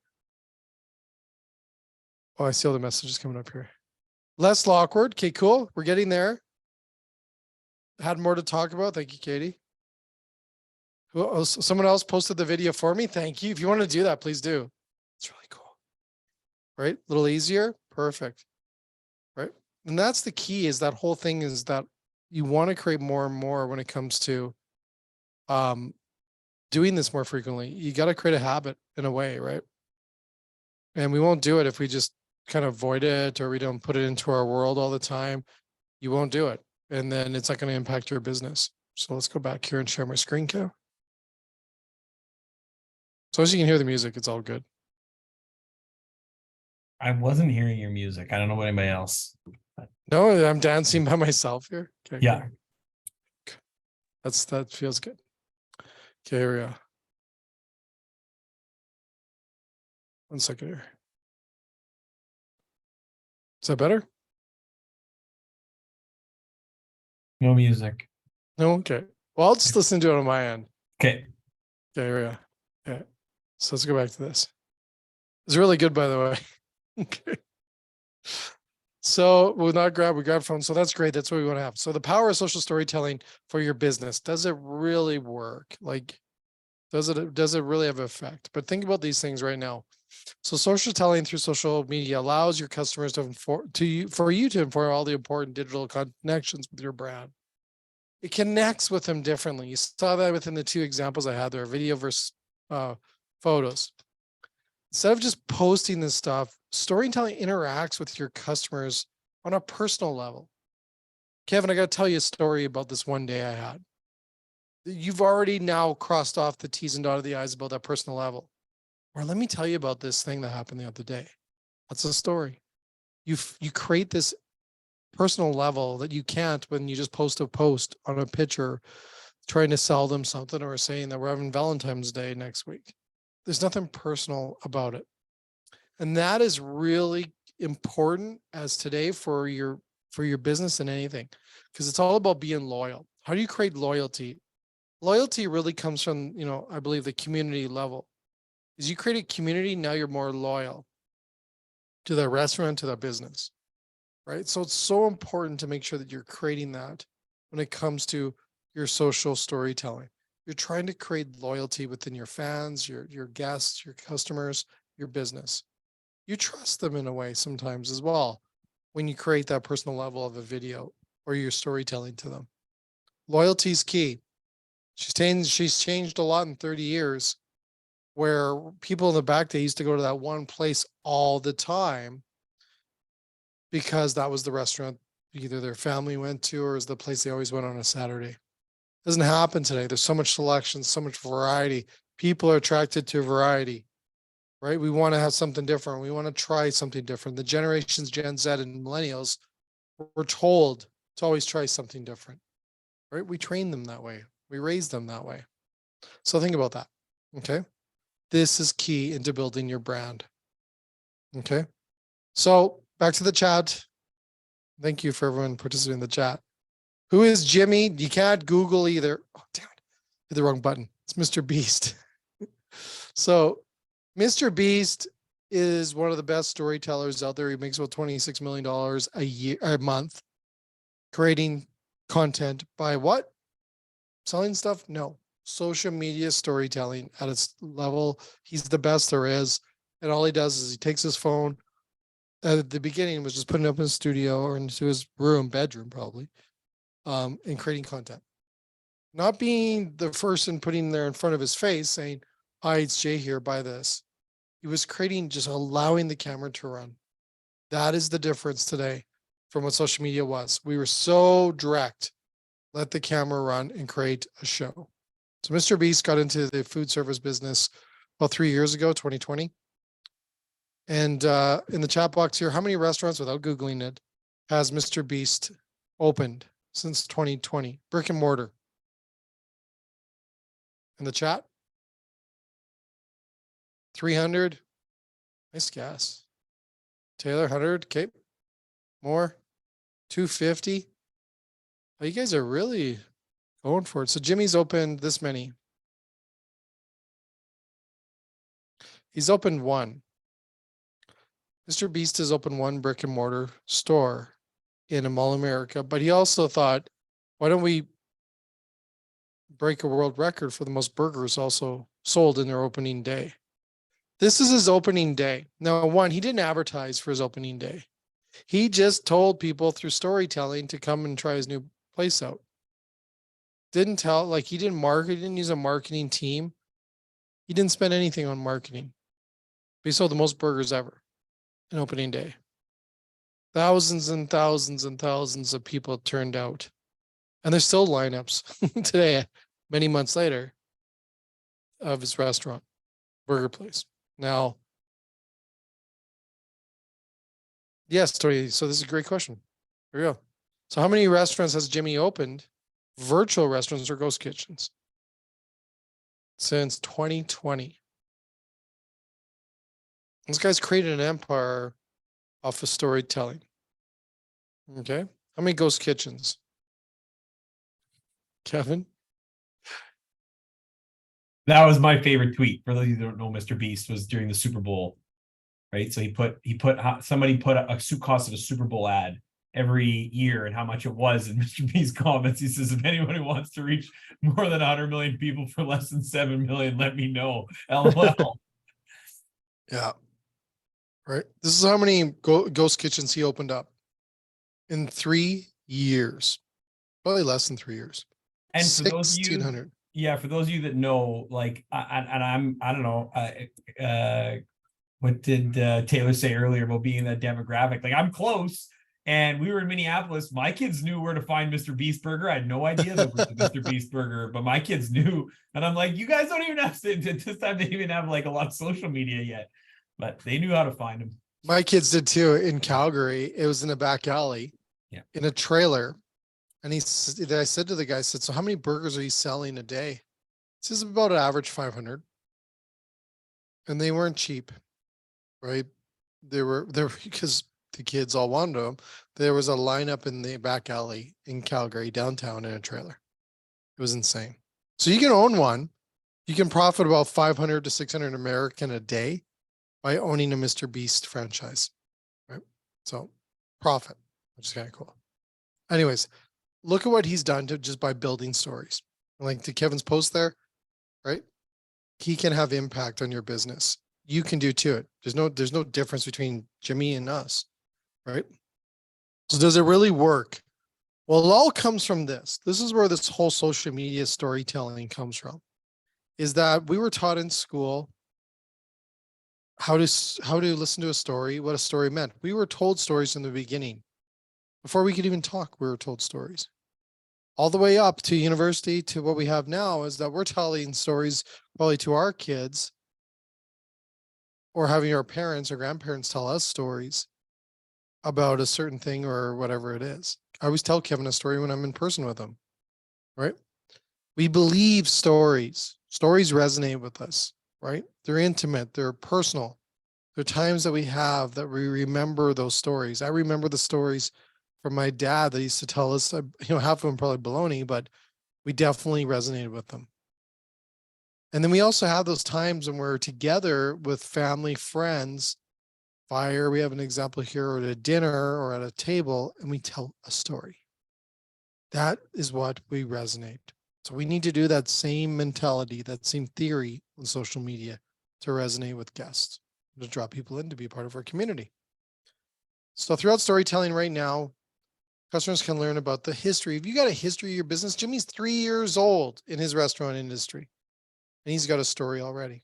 Oh, I see all the messages coming up here. Less awkward. Okay, cool. We're getting there. Had more to talk about. Thank you, Katie. Who else? Someone else posted the video for me. Thank you. If you want to do that, please do. It's really cool. Right? A little easier. Perfect. Right? And that's the key, is that whole thing is that you want to create more and more when it comes to doing this more frequently. You got to create a habit in a way, right? And we won't do it if we just kind of avoid it or we don't put it into our world all the time. You won't do it. And then it's not going to impact your business. So let's go back here and share my screen cap. So as you can hear the music, it's all good. I wasn't hearing your music. I don't know about anybody else. No, I'm dancing by myself here. Okay. Yeah. Good. That feels good. Okay, here we go. 1 second here. Is that better? No music. No, okay. Well, I'll just listen to it on my end. Okay. Okay, here we go. Yeah. So let's go back to this. It's really good, by the way. Okay. So we grab phone. So that's great. That's what we want to have. So the power of social storytelling for your business. Does it really work? Like, does it really have an effect? But think about these things right now. So social telling through social media allows your customers for you to inform all the important digital connections with your brand. It connects with them differently. You saw that within the 2 examples I had there, video versus photos. Instead of just posting this stuff, storytelling interacts with your customers on a personal level. Kevin, I got to tell you a story about this one day I had. You've already now crossed off the T's and dotted the I's about that personal level. Or let me tell you about this thing that happened the other day. That's a story. You create this personal level that you can't when you just post a post on a picture trying to sell them something or saying that we're having Valentine's Day next week. There's nothing personal about it. And that is really important as today for your business and anything, because it's all about being loyal. How do you create loyalty? Loyalty really comes from, I believe the community level. As you create a community, now you're more loyal to the restaurant, to the business, right? So it's so important to make sure that you're creating that when it comes to your social storytelling. You're trying to create loyalty within your fans, your guests, your customers, your business. You trust them in a way sometimes as well when you create that personal level of a video or your storytelling to them. Loyalty is key. She's changed a lot in 30 years, where people in the back, they used to go to that one place all the time because that was the restaurant either their family went to or is the place they always went on a Saturday. Doesn't happen today. There's so much selection, so much variety. People are attracted to variety, right? We want to have something different. We want to try something different. The generations, Gen Z and millennials, were told to always try something different, right? We train them that way. We raise them that way. So think about that. Okay. This is key into building your brand. Okay. So back to the chat. Thank you for everyone participating in the chat. Who is Jimmy? You can't Google either. Oh, damn it. Hit the wrong button. It's Mr. Beast. So Mr. Beast is one of the best storytellers out there. He makes about $26 million a month creating content by what? Selling stuff? No. Social media storytelling at its level. He's the best there is. And all he does is he takes his phone. At the beginning was just putting it up in his studio or into his bedroom probably, and creating content. Not being the person putting there in front of his face saying, hi, it's Jay here, buy this. He was creating, just allowing the camera to run. That is the difference today from what social media was. We were so direct. Let the camera run and create a show. So Mr. Beast got into the food service business about 3 years ago, 2020. And in the chat box here, how many restaurants, without Googling it, has Mr. Beast opened since 2020? Brick and mortar. In the chat? 300? Nice guess. Taylor, 100? Okay. More? 250? Oh, you guys are really going for it. So Jimmy's opened this many. He's opened one. Mr. Beast has opened one brick and mortar store in a Mall America, but he also thought, why don't we break a world record for the most burgers also sold in their opening day. This is his opening day. Now, one, he didn't advertise for his opening day. He just told people through storytelling to come and try his new place out. Didn't tell, like he didn't market, he didn't use a marketing team. He didn't spend anything on marketing. But he sold the most burgers ever in opening day. Thousands and thousands and thousands of people turned out. And there's still lineups today, many months later, of his restaurant, burger place. Now, yes, Tori, so this is a great question. Here we go. So how many restaurants has Jimmy opened, virtual restaurants or ghost kitchens, since 2020? This guy's created an empire off of storytelling. Okay. How many ghost kitchens? Kevin? That was my favorite tweet. For those of you who don't know, Mr. Beast was during the Super Bowl, right? So somebody put a cost of a Super Bowl ad every year and how much it was. And Mr. Beast's comments, he says, if anybody wants to reach more than 100 million people for less than 7 million, let me know. LOL. Yeah. Right. This is how many ghost kitchens he opened up in 3 years. Probably less than 3 years. And for those of you, 1,600. yeah, for those of you that know, like, I don't know, what did Taylor say earlier about being that demographic? Like, I'm close, and we were in Minneapolis. My kids knew where to find Mr. Beast Burger. I had no idea there was a Mr. Beast Burger, but my kids knew. And I'm like, you guys don't even have to, at this time, they didn't even have like a lot of social media yet, but they knew how to find them. My kids did too in Calgary. It was in a back alley, in a trailer. And I said to the guy, I said, so how many burgers are you selling a day? He says about an average 500. And they weren't cheap, right? They were because the kids all wanted them. There was a lineup in the back alley in Calgary, downtown, in a trailer. It was insane. So you can own one. You can profit about 500 to 600 American a day by owning a Mr. Beast franchise, right? So profit, which is kind of cool. Anyways, look at what he's done to just by building stories. Like to Kevin's post there, right? He can have impact on your business. You can do too. There's no difference between Jimmy and us, right? So does it really work? Well, it all comes from this. This is where this whole social media storytelling comes from, is that we were taught in school how to listen to a story, what a story meant. We were told stories in the beginning. Before we could even talk, we were told stories. All the way up to university to what we have now is that we're telling stories probably to our kids or having our parents or grandparents tell us stories about a certain thing or whatever it is. I always tell Kevin a story when I'm in person with him, right? We believe stories. Stories resonate with us, right? They're intimate, they're personal. They're times that we have that we remember those stories. I remember the stories from my dad that used to tell us, half of them probably baloney, but we definitely resonated with them. And then we also have those times when we're together with family, friends, fire. We have an example here, or at a dinner or at a table, and we tell a story. That is what we resonate. So we need to do that same mentality, that same theory on social media to resonate with guests, to draw people in to be part of our community. So throughout storytelling right now, customers can learn about the history. If you got a history of your business, Jimmy's 3 years old in his restaurant industry, and he's got a story already.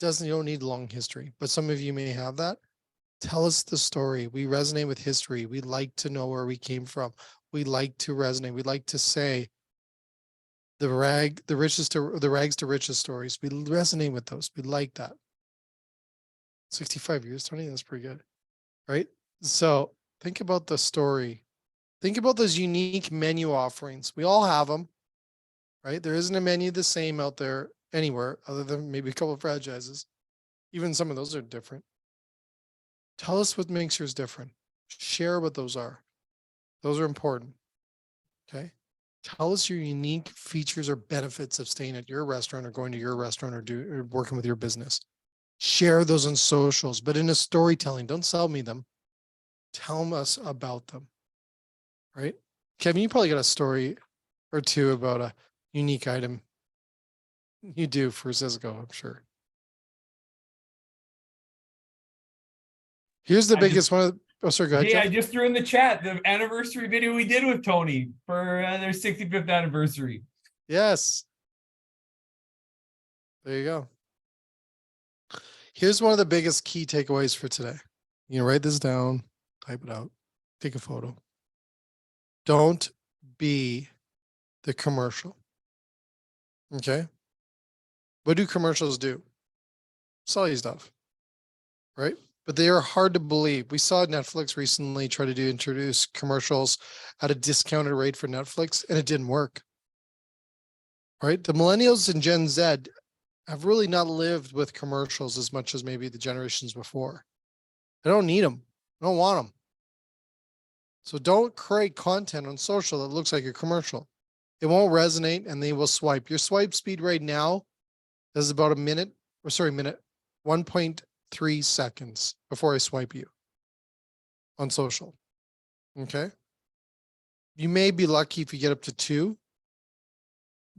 You don't need a long history, but some of you may have that. Tell us the story. We resonate with history. We like to know where we came from. We like to resonate. We like to say the rags to riches stories. We resonate with those. We like that. 65 years, Tony, that's pretty good, right? So think about the story. Think about those unique menu offerings. We all have them, right? There isn't a menu the same out there anywhere other than maybe a couple of franchises. Even some of those are different. Tell us what makes yours different. Share what those are. Those are important. Okay. Tell us your unique features or benefits of staying at your restaurant or going to your restaurant or working with your business. Share those on socials, but in a storytelling. Don't sell me them. Tell us about them. Right? Kevin, you probably got a story or two about unique item. You do for Sysco, I'm sure. Here's the I biggest just- one. Oh, sorry, go ahead, Jay, I Jeff. just threw in the chat the anniversary video we did with Tony for their 65th anniversary. Yes. There you go. Here's one of the biggest key takeaways for today. You can write this down, type it out, take a photo. Don't be the commercial. Okay? What do commercials do? Sell you stuff, right? But they are hard to believe. We saw Netflix recently try to introduce commercials at a discounted rate for Netflix, and it didn't work. Right? The millennials and Gen Z have really not lived with commercials as much as maybe the generations before. They don't need them. I don't want them. So don't create content on social that looks like a commercial. It won't resonate and they will swipe. Your swipe speed right now is about a minute, 1.3 seconds before I swipe you on social. Okay. You may be lucky if you get up to 2,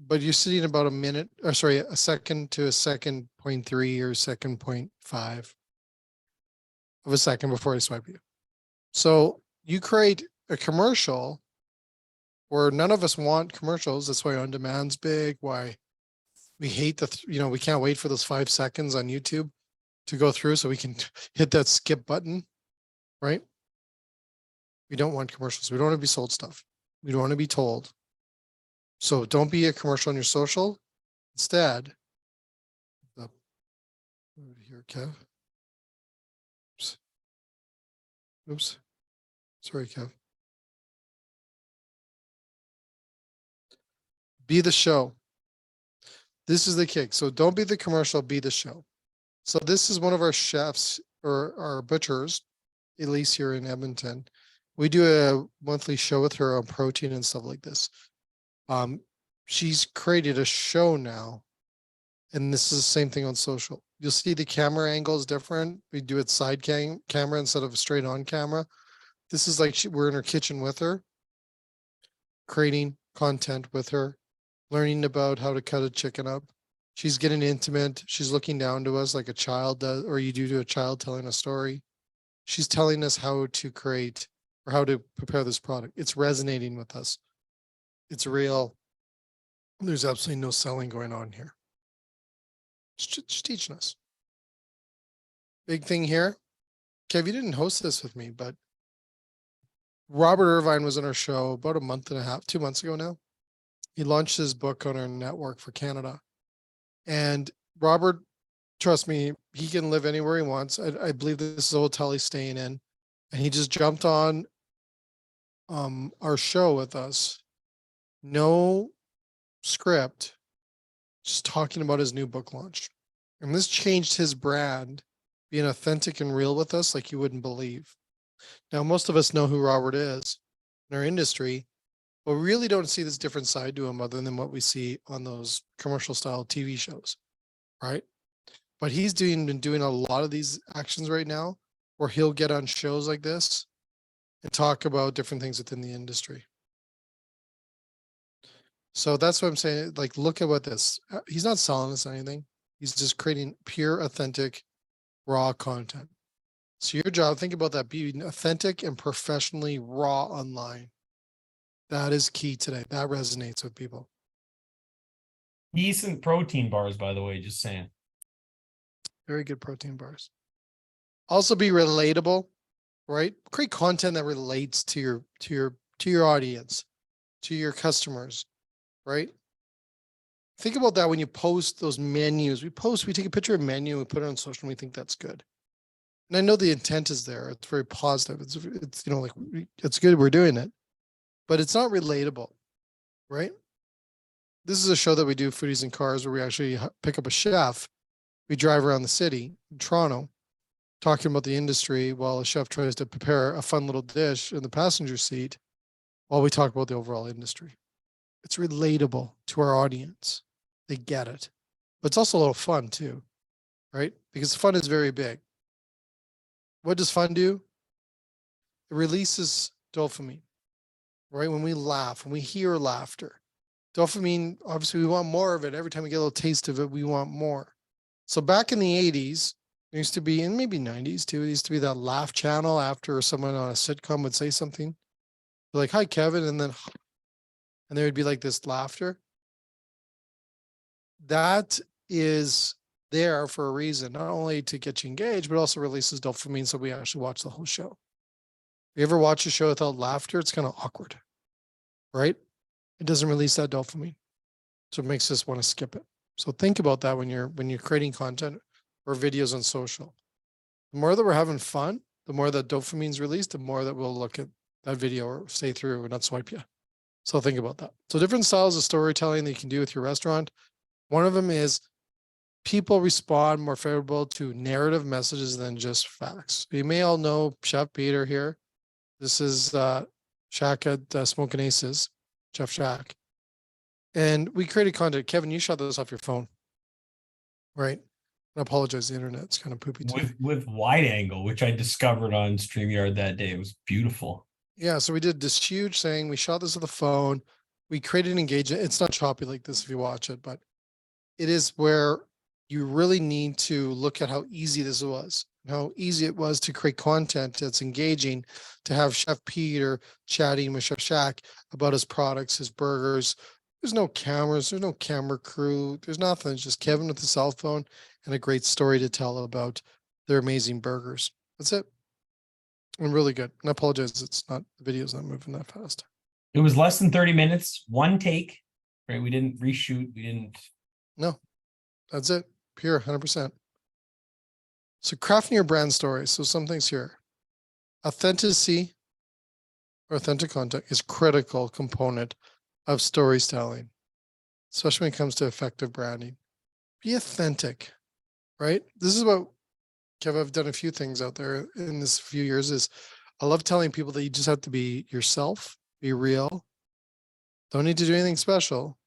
but you're sitting about a second to a second 0.3 or second 0.5 of a second before I swipe you. So you create a commercial where none of us want commercials. That's why on demand's big, why we hate we can't wait for those 5 seconds on YouTube to go through so we can hit that skip button, right? We don't want commercials. We don't want to be sold stuff. We don't want to be told. So don't be a commercial on your social. Instead, here, Kev. Oops. Sorry, Kev. Be the show. This is the kick. So don't be the commercial, be the show. So this is one of our chefs or our butchers, Elise here in Edmonton. We do a monthly show with her on protein and stuff like this. She's created a show now, and this is the same thing on social. You'll see the camera angle is different. We do it side camera instead of straight on camera. This is like we're in her kitchen with her, creating content with her, learning about how to cut a chicken up. She's getting intimate. She's looking down to us like a child does, or you do to a child telling a story. She's telling us how to create or how to prepare this product. It's resonating with us. It's real. There's absolutely no selling going on here. She's teaching us. Big thing here. Kev, you didn't host this with me, but Robert Irvine was on our show about a month and a half, 2 months ago now. He launched his book on our network for Canada. And Robert, trust me, he can live anywhere he wants. I believe this is a hotel he's staying in. And he just jumped on our show with us. No script, just talking about his new book launch. And this changed his brand, being authentic and real with us like you wouldn't believe. Now, most of us know who Robert is in our industry, but we really don't see this different side to him other than what we see on those commercial style TV shows, right? But he's been doing a lot of these actions right now where he'll get on shows like this and talk about different things within the industry. So that's what I'm saying. Like, look at what this, he's not selling us anything. He's just creating pure, authentic, raw content. So your job, think about that, being authentic and professionally raw online. That is key today. That resonates with people. Decent protein bars, by the way, just saying. Very good protein bars. Also be relatable, right? Create content that relates to your audience, to your customers, right? Think about that when you post those menus. We take a picture of a menu and we put it on social and we think that's good. And I know the intent is there. It's very positive. It's like it's good we're doing it, but it's not relatable, right? This is a show that we do, Foodies and Cars, where we actually pick up a chef. We drive around the city in Toronto, talking about the industry while a chef tries to prepare a fun little dish in the passenger seat while we talk about the overall industry. It's relatable to our audience. They get it. But it's also a little fun too, right? Because fun is very big. What does fun do? It releases dopamine, right? When we laugh, when we hear laughter, Dopamine, obviously we want more of it. Every time we get a little taste of it, we want more. So back in the 80s, there used to be, and maybe 90s too, there used to be that laugh channel after someone on a sitcom would say something. Like, hi, Kevin, and there would be like this laughter. That is there for a reason, not only to get you engaged, but also releases dopamine so we actually watch the whole show. If you ever watch a show without laughter, it's kind of awkward, right? It doesn't release that dopamine. So it makes us want to skip it. So think about that when you're creating content or videos on social. The more that we're having fun, the more that dopamine's released, the more that we'll look at that video or stay through and not swipe you. So think about that. So different styles of storytelling that you can do with your restaurant. One of them is people respond more favorable to narrative messages than just facts. You may all know Chef Peter here. This is Shaq at Smoking Aces, Chef Shaq. And we created content. Kevin, you shot this off your phone, right? I apologize, the internet's kind of poopy today. With wide angle, which I discovered on StreamYard that day. It was beautiful. Yeah, so we did this huge thing. We shot this with a phone. We created an engagement. It's not choppy like this if you watch it, but it is where you really need to look at how easy this was, how easy it was to create content that's engaging, to have Chef Peter chatting with Chef Shaq about his products, his burgers. There's no cameras, there's no camera crew, there's nothing. It's just Kevin with a cell phone and a great story to tell about their amazing burgers. That's it. And really good. And I apologize, it's not, the video's not moving that fast. It was less than 30 minutes, one take, right? We didn't reshoot. We didn't. No, that's it. Pure 100%. So crafting your brand story. So some things here. Authenticity or authentic content is critical component of storytelling, especially when it comes to effective branding. Be authentic, right? This is what, Kev, I've done a few things out there in this few years is I love telling people that you just have to be yourself, be real. Don't need to do anything special.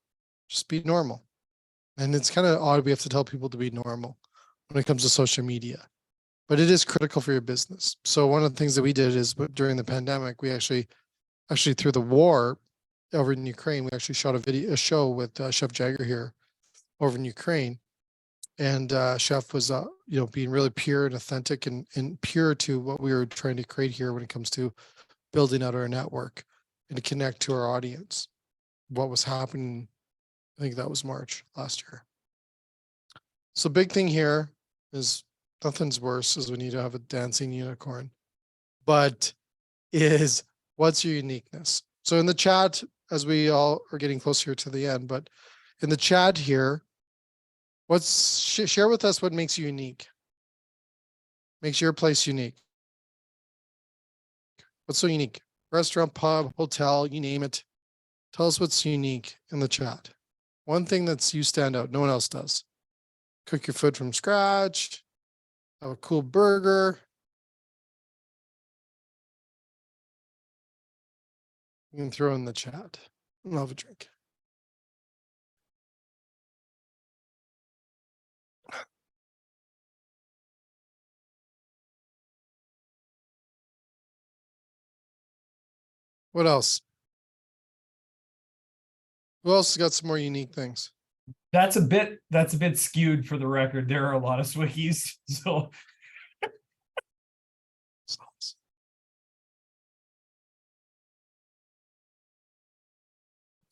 Just be normal. And it's kind of odd we have to tell people to be normal when it comes to social media, but it is critical for your business. So one of the things that we did is during the pandemic, we actually through the war over in Ukraine, we actually shot a show with Chef Jagger here over in Ukraine. And Chef was, being really pure and authentic and pure to what we were trying to create here when it comes to building out our network and to connect to our audience. What was happening, I think that was March last year. So big thing here is nothing's worse as we need to have a dancing unicorn, but is what's your uniqueness? So in the chat, as we all are getting closer to the end, but in the chat here, share with us what makes you unique. Makes your place unique. What's so unique? Restaurant, pub, hotel, you name it. Tell us what's unique in the chat. One thing that's you stand out, no one else does. Cook your food from scratch, have a cool burger. You can throw in the chat. I'll have a drink. What else? Who else has got some more unique things? That's a bit skewed for the record. There are a lot of Swickies. So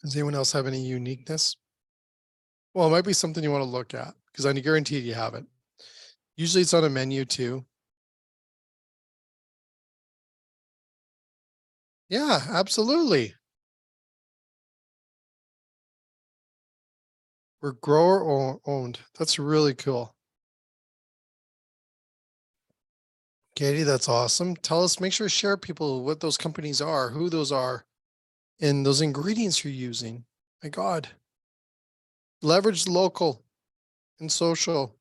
does anyone else have any uniqueness? Well, it might be something you want to look at because I guarantee you have it. Usually it's on a menu too. Yeah, absolutely. We're grower owned. That's really cool. Katie, that's awesome. Tell us, make sure to share people what those companies are, who those are, and those ingredients you're using. My God. Leverage local and social.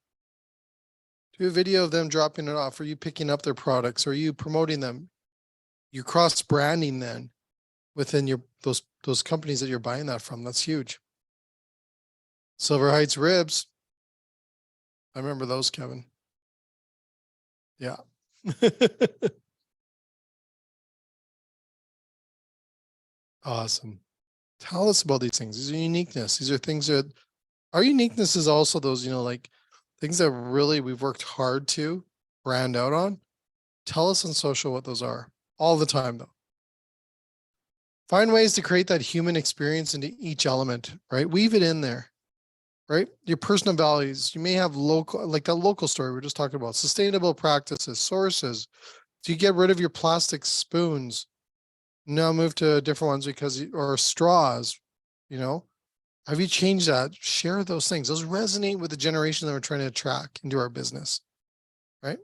Do a video of them dropping it off. Are you picking up their products? Are you promoting them? You're cross branding then within your those companies that you're buying that from. That's huge. Silver Heights ribs. I remember those, Kevin. Yeah. Awesome. Tell us about these things. These are uniqueness. These are things that our uniqueness is also those, like things that really we've worked hard to brand out on. Tell us on social what those are all the time though. Find ways to create that human experience into each element, right? Weave it in there, right? Your personal values. You may have local, like that local story we we're just talking about, sustainable practices, sources. Do you get rid of your plastic spoons? Now move to different ones or straws, Have you changed that? Share those things. Those resonate with the generation that we're trying to attract into our business, right?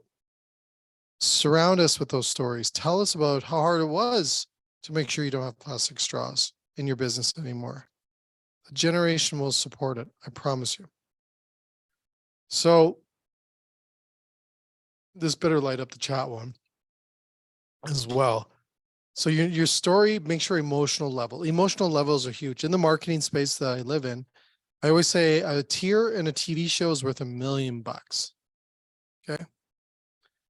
Surround us with those stories. Tell us about how hard it was to make sure you don't have plastic straws in your business anymore. The generation will support it. I promise you. So this better light up the chat one as well. So your story, make sure emotional levels are huge. In the marketing space that I live in, I always say a tier in a TV show is worth $1 million. Okay.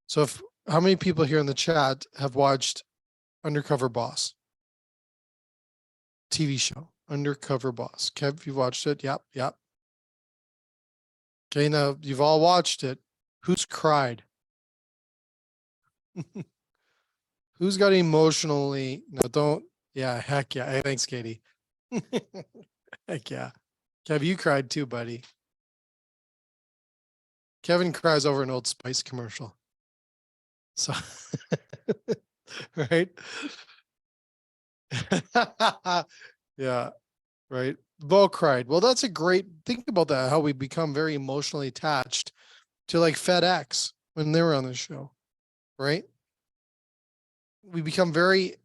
So how many people here in the chat have watched Undercover Boss? TV show, Undercover Boss. Kev, you watched it? Yep. Okay, now you've all watched it. Who's cried? Who's got emotionally? No, don't. Yeah, heck yeah. Hey, thanks, Katie. Heck yeah. Kev, you cried too, buddy. Kevin cries over an Old Spice commercial. So, right? Yeah, right. Bo cried. Well, that's a great, think about that, how we become very emotionally attached to like FedEx when they were on the show, right? We become very,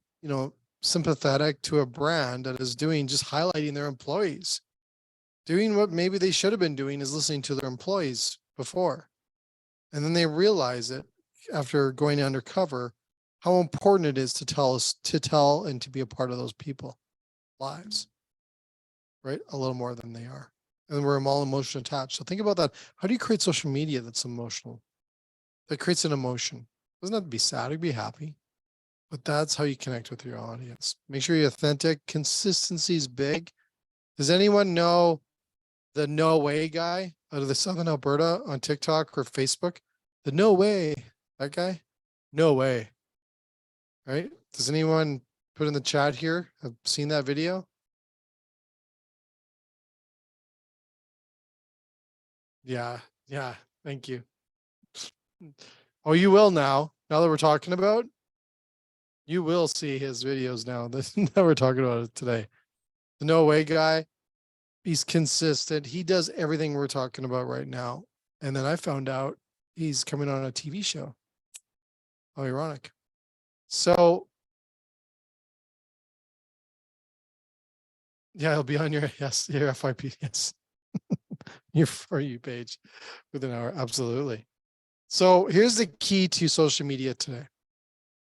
sympathetic to a brand that is doing just highlighting their employees. Doing what maybe they should have been doing is listening to their employees before. And then they realize it after going undercover, how important it is to tell and to be a part of those people lives, right? A little more than they are. And we're all emotionally attached. So think about that. How do you create social media that's emotional? That creates an emotion. Doesn't have to be sad, it could be happy. But that's how you connect with your audience. Make sure you're authentic. Consistency is big. Does anyone know the No Way guy out of the Southern Alberta on TikTok or Facebook? The No Way, that guy? No way. Right? Does anyone put in the chat here have seen that video? Yeah. Thank you. Oh, you will now that we're talking about. You will see his videos now that we're talking about it today. The No Way guy, he's consistent. He does everything we're talking about right now. And then I found out he's coming on a TV show. How ironic. So yeah, it'll be on your FYP, yes. Your For You page within an hour. Absolutely. So here's the key to social media today.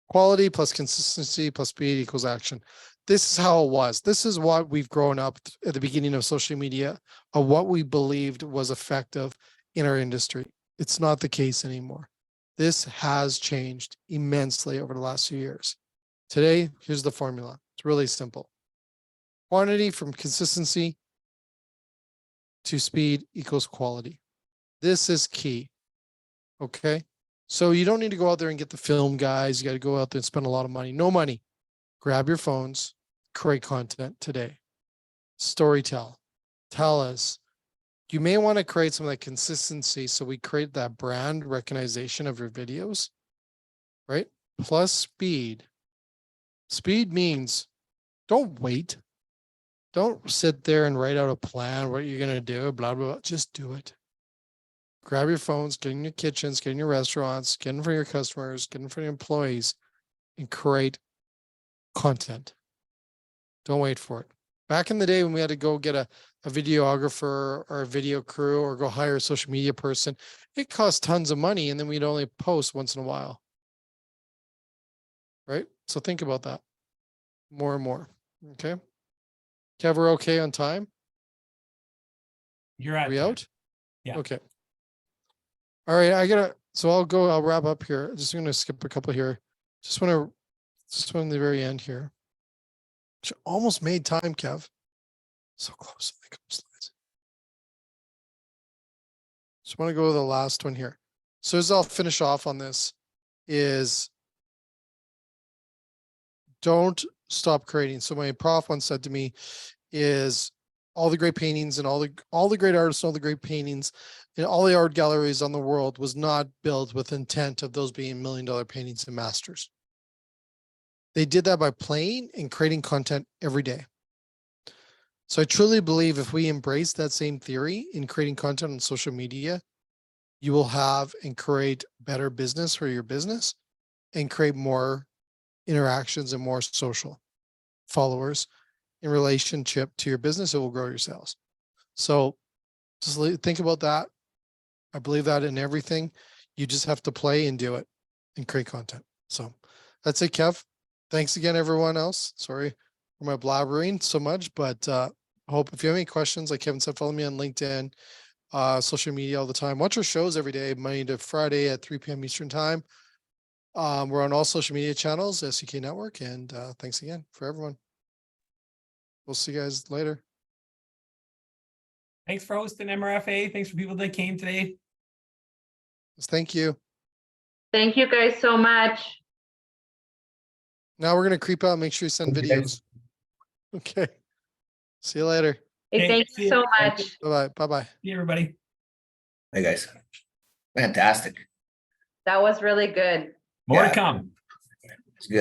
Quality plus consistency plus speed equals action. This is how it was. This is what we've grown up at the beginning of social media, of what we believed was effective in our industry. It's not the case anymore. This has changed immensely over the last few years. Today, here's the formula. It's really simple. Quantity from consistency to speed equals quality. This is key. Okay. So you don't need to go out there and get the film guys. You got to go out there and spend a lot of money. No money. Grab your phones, create content today. Storytell. Tell us. You may want to create some of that consistency so we create that brand recognition of your videos, right? Plus speed. Speed means don't wait. Don't sit there and write out a plan, what you're going to do, blah, blah, blah. Just do it. Grab your phones, get in your kitchens, get in your restaurants, get in for your customers, get in for your employees, and create content. Don't wait for it. Back in the day when we had to go get a videographer or a video crew or go hire a social media person, it cost tons of money and then we'd only post once in a while. Right? So think about that more and more. Okay. Kev, we're okay on time? You're at Are we time. out? Yeah. Okay. All right. I'll wrap up here. I'm just going to skip a couple here. Just one at the very end here. Almost made time, Kev. So close to the couple slides. Just want to go to the last one here. So as I'll finish off on this is don't stop creating. So my prof once said to me is all the great paintings and all the great artists and all the great paintings and all the art galleries on the world was not built with intent of those being $1 million paintings and masters. They did that by playing and creating content every day. So I truly believe if we embrace that same theory in creating content on social media, you will have and create better business for your business and create more interactions and more social followers in relationship to your business. It will grow your sales. So just think about that. I believe that in everything. You just have to play and do it and create content. So that's it, Kev. Thanks again, everyone else. Sorry for my blabbering so much, but I hope if you have any questions, like Kevin said, follow me on LinkedIn, social media all the time. Watch our shows every day, Monday to Friday at 3 p.m. Eastern time. We're on all social media channels, SUK Network, and thanks again for everyone. We'll see you guys later. Thanks for hosting MRFA. Thanks for people that came today. Thank you. Thank you guys so much. Now we're going to creep out and make sure you send Thank you, videos. guys. Okay. See you later. Hey, Okay, thank see you ya. so much. Bye-bye. Bye-bye. See everybody. Hey guys, fantastic. That was really good. More Yeah. to come.